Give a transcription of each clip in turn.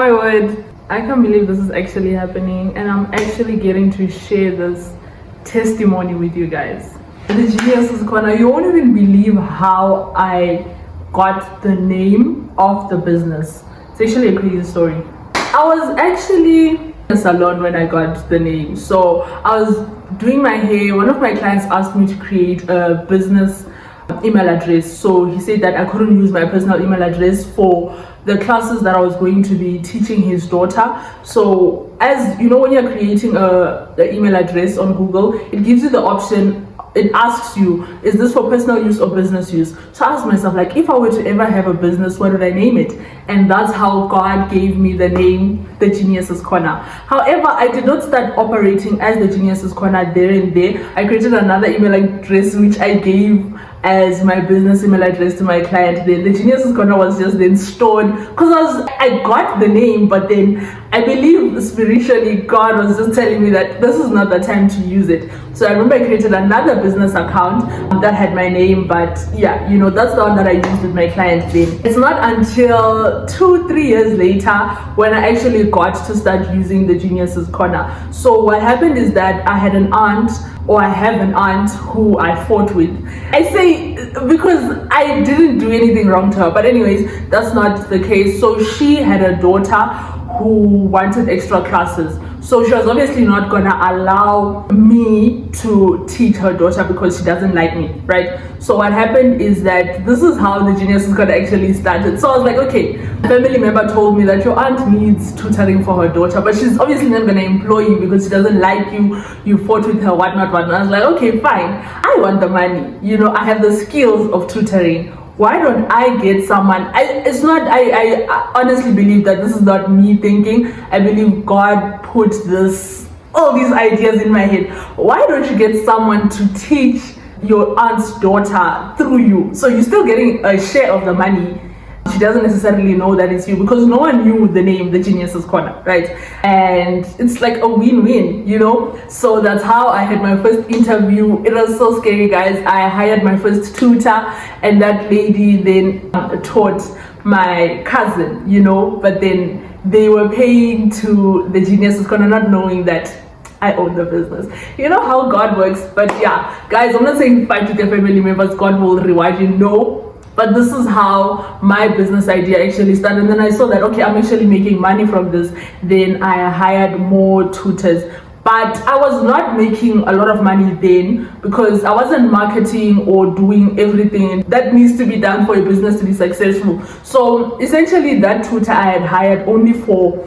My word, I can't believe this is actually happening, and I'm actually getting to share this testimony with you guys. The Genius's Corner, you won't even believe how I got the name of the business. It's actually a crazy story. I was actually in a salon when I got the name. So I was doing my hair. One of my clients asked me to create a business email address. So he said that I couldn't use my personal email address for the classes that I was going to be teaching his daughter. So as you know, when you're creating the email address on Google, it gives you the option. It asks you, is this for personal use or business use? So I asked myself, like, if I were to ever have a business, what would I name it? And that's how God gave me the name, The Genius's Corner. However, I did not start operating as The Genius's Corner there and there. I created another email address which I gave as my business email address to my client. Then The Genius's Corner was just then stored because I got the name, but then I believe spiritually God was just telling me that this is not the time to use it. So I remember I created another business account that had my name, but yeah, you know, that's the one that I used with my clients then. It's not until 2-3 years later when I actually got to start using The Genius's Corner. So what happened is that I have an aunt who I fought with. I say because I didn't do anything wrong to her, but anyways, that's not the case. So she had a daughter who wanted extra classes. So she was obviously not gonna allow me to teach her daughter because she doesn't like me, right? So what happened is that this is how The Genius's Corner actually started. So I was like, okay, a family member told me that your aunt needs tutoring for her daughter, but she's obviously not gonna employ you because she doesn't like you, you fought with her, whatnot. I was like, okay, fine, I want the money, you know, I have the skills of tutoring. Why don't I get someone? I honestly believe that this is not me thinking. I believe God put all these ideas in my head. Why don't you get someone to teach your aunt's daughter through you? So you're still getting a share of the money. She doesn't necessarily know that it's you because no one knew the name The Genius's Corner, right? And it's like a win-win, you know? So that's how I had my first interview. It was so scary, guys. I hired my first tutor, and that lady then taught my cousin, you know? But then they were paying to The Genius's Corner, not knowing that I own the business. You know how God works. But yeah, guys, I'm not saying fight with your family members, God will reward you. No. But this is how my business idea actually started. And then I saw that, okay, I'm actually making money from this. Then I hired more tutors. But I was not making a lot of money then because I wasn't marketing or doing everything that needs to be done for a business to be successful. So essentially that tutor I had hired only for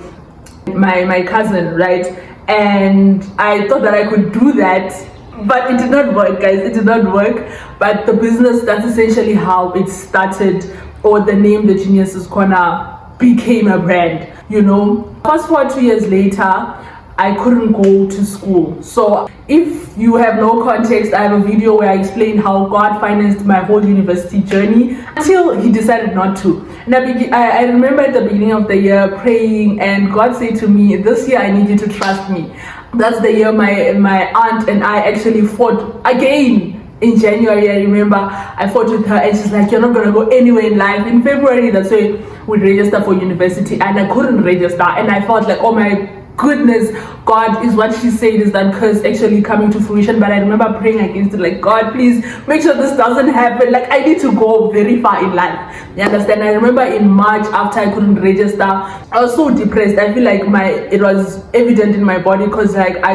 my cousin, right? And I thought that I could do that, but it did not work, guys. It did not work. But the business, that's essentially how it started, or the name The Genius's Corner became a brand, you know. Fast forward 2 years later, I couldn't go to school. So if you have no context, I have a video where I explain how God financed my whole university journey until he decided not to. And I remember at the beginning of the year praying, and God said to me, this year I need you to trust me. That's the year my aunt and I actually fought again. In January, I remember I fought with her and she's like, you're not gonna go anywhere in life. In February, that's when we register for university, and I couldn't register, and I felt like, oh my goodness, God, is what she said is that curse actually coming to fruition? But I remember praying against it, like, God, please make sure this doesn't happen. Like, I need to go very far in life. You understand? I remember in March, after I couldn't register, I was so depressed. I feel like it was evident in my body because like I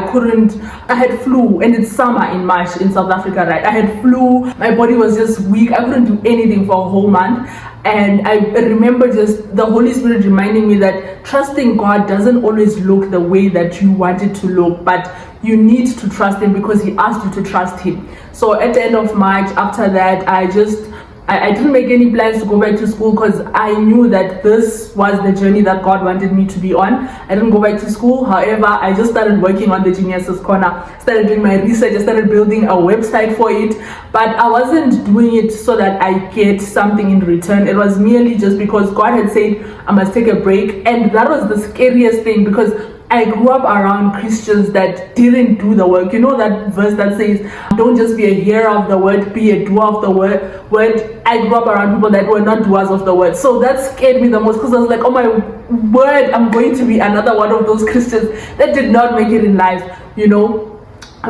had flu, and it's summer in March in South Africa, right? I had flu, my body was just weak. I couldn't do anything for a whole month. And I remember just the Holy Spirit reminding me that trusting God doesn't always look the way that you want it to look, but you need to trust him because he asked you to trust him. So at the end of March, after that, I didn't make any plans to go back to school because I knew that this was the journey that God wanted me to be on. I didn't go back to school. However, I just started working on The Genius's Corner, started doing my research, I started building a website for it, but I wasn't doing it so that I get something in return. It was merely just because God had said I must take a break. And that was the scariest thing, because I grew up around Christians that didn't do the work. You know that verse that says, don't just be a hearer of the word, be a doer of the word. I grew up around people that were not doers of the word. So that scared me the most, because I was like, oh my word, I'm going to be another one of those Christians that did not make it in life, you know.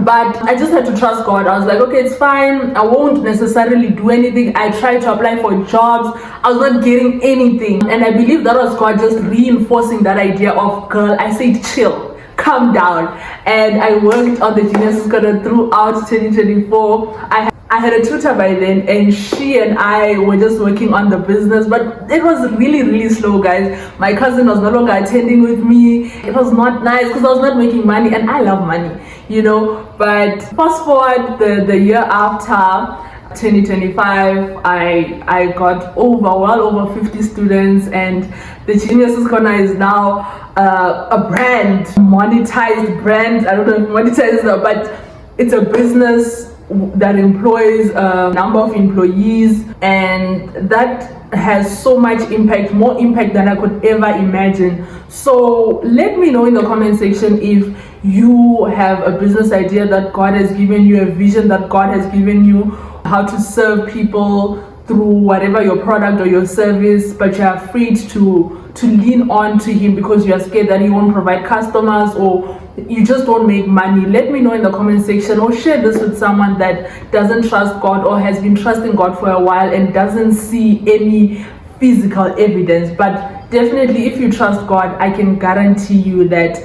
But I just had to trust God. I was like, okay, it's fine. I won't necessarily do anything. I tried to apply for jobs. I was not getting anything. And I believe that was God just reinforcing that idea of, girl, I said chill, calm down. And I worked on the Genius Scholar throughout 2024. I had a tutor by then, and she and I were just working on the business, but it was really, really slow, guys. My cousin was no longer attending with me. It was not nice because I was not making money, and I love money, you know. But fast forward the year after, 2025, I got well over 50 students, and the Geniuses Corner is now a brand, monetized brand. I don't know if monetized, but it's a business that employs a number of employees, and that has so much impact, more impact than I could ever imagine. So let me know in the comment section if you have a business idea that God has given you, a vision that God has given you, how to serve people through whatever your product or your service, but you are afraid to lean on to him because you are scared that he won't provide customers, or you just don't make money. Let me know in the comment section, or share this with someone that doesn't trust God or has been trusting God for a while and doesn't see any physical evidence. But definitely, if you trust God, I can guarantee you that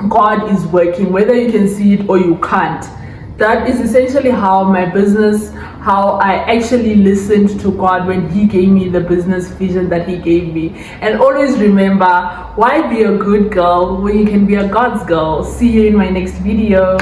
God is working, whether you can see it or you can't. That is essentially how my business, how I actually listened to God when he gave me the business vision that he gave me. And always remember, why be a good girl when you can be a God's girl? See you in my next video.